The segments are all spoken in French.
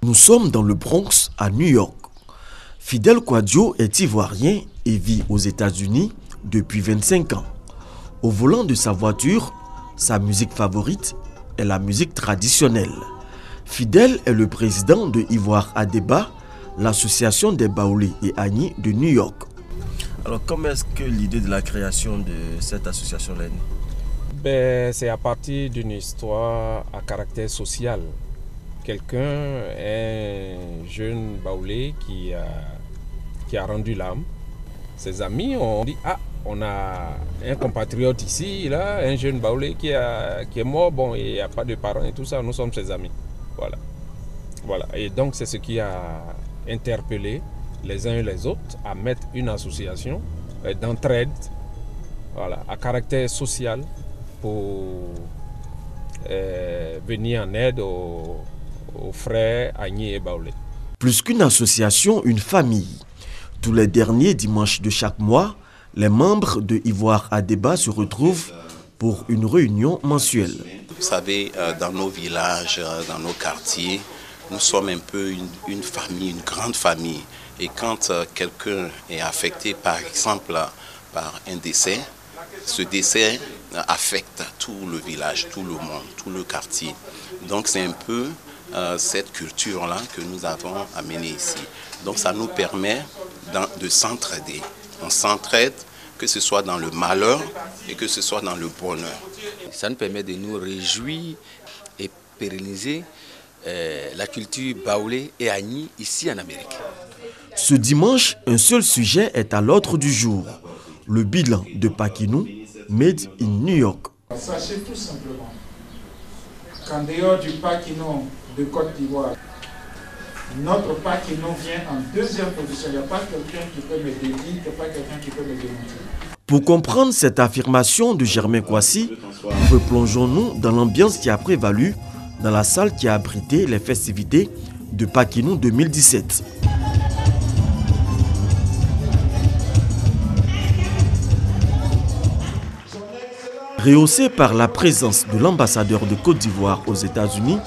Nous sommes dans le Bronx, à New York. Fidel Kouadio est ivoirien et vit aux États-Unis depuis 25 ans. Au volant de sa voiture, sa musique favorite est la musique traditionnelle. Fidel est le président de Ivoire Adeba, l'association des Baoulés et Agni de New York. Alors, comment est-ce que l'idée de la création de cette association est née? C'est à partir d'une histoire à caractère social. Quelqu'un, un jeune baoulé qui a rendu l'âme. Ses amis ont dit: ah, on a un compatriote ici, là, un jeune baoulé qui est mort, bon, il n'y a pas de parents et tout ça, nous sommes ses amis. Voilà. Et donc c'est ce qui a interpellé les uns et les autres à mettre une association d'entraide, voilà, à caractère social pour venir en aide aux frères Agni et Baoulé. Plus qu'une association, une famille. Tous les derniers dimanches de chaque mois, les membres de Ivoire Adeba se retrouvent pour une réunion mensuelle. Vous savez, dans nos villages, dans nos quartiers, nous sommes un peu une famille, une grande famille. Et quand quelqu'un est affecté, par exemple, par un décès, ce décès affecte tout le village, tout le monde, tout le quartier. Donc c'est un peu cette culture-là que nous avons amenée ici. Donc ça nous permet de s'entraider. On s'entraide, que ce soit dans le malheur et que ce soit dans le bonheur. Ça nous permet de nous réjouir et pérenniser la culture baoulé et agni ici en Amérique. Ce dimanche, un seul sujet est à l'ordre du jour. Le bilan de Paquinou, made in New York. Sachez tout simplement qu'en dehors du Paquinou de Côte d'Ivoire, notre Paquinou vient en deuxième position. Il n'y a pas quelqu'un qui peut me dédire, il n'y a pas quelqu'un qui peut me démontrer. Pour comprendre cette affirmation de Germain Kouassi, replongeons-nous dans l'ambiance qui a prévalu dans la salle qui a abrité les festivités de Paquinou 2017. Rehaussée par la présence de l'ambassadeur de Côte d'Ivoire aux États-Unis,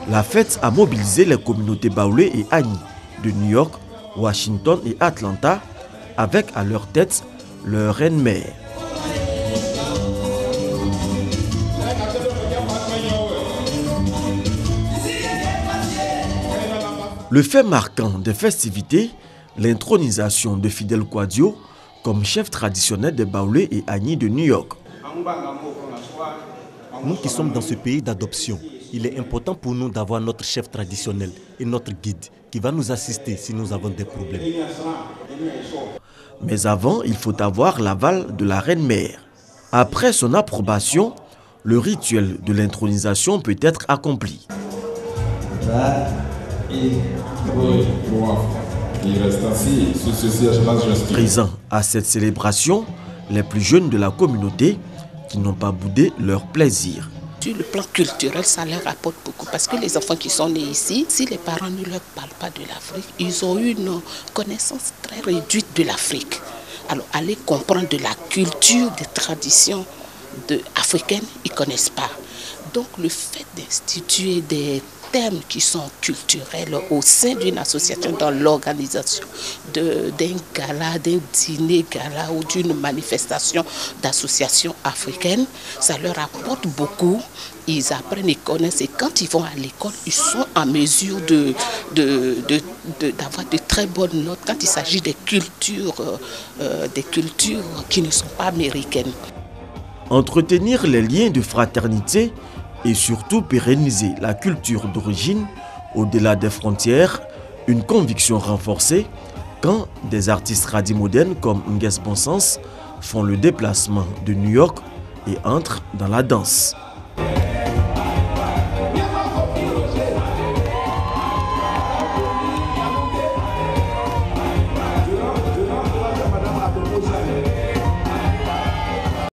la fête a mobilisé les communautés baoulées et agni de New York, Washington et Atlanta, avec à leur tête leur reine-mère. Le fait marquant des festivités, l'intronisation de Fidel Kouadio comme chef traditionnel des Baoulés et Agni de New York. Nous qui sommes dans ce pays d'adoption, il est important pour nous d'avoir notre chef traditionnel et notre guide qui va nous assister si nous avons des problèmes. Mais avant, il faut avoir l'aval de la reine-mère. Après son approbation, le rituel de l'intronisation peut être accompli. Présents à cette célébration, les plus jeunes de la communauté qui n'ont pas boudé leur plaisir. Sur le plan culturel, ça leur apporte beaucoup parce que les enfants qui sont nés ici, si les parents ne leur parlent pas de l'Afrique, ils ont une connaissance très réduite de l'Afrique. Alors, aller comprendre de la culture, des traditions africaines, ils ne connaissent pas. Donc, le fait d'instituer des thèmes qui sont culturels au sein d'une association, dans l'organisation d'un gala, d'un dîner gala ou d'une manifestation d'associations africaines, ça leur apporte beaucoup. Ils apprennent, ils connaissent et quand ils vont à l'école, ils sont en mesure d'avoir de très bonnes notes quand il s'agit des cultures qui ne sont pas américaines. Entretenir les liens de fraternité et surtout pérenniser la culture d'origine au-delà des frontières, une conviction renforcée quand des artistes radimodernes comme Nguès Bonsens font le déplacement de New York et entrent dans la danse.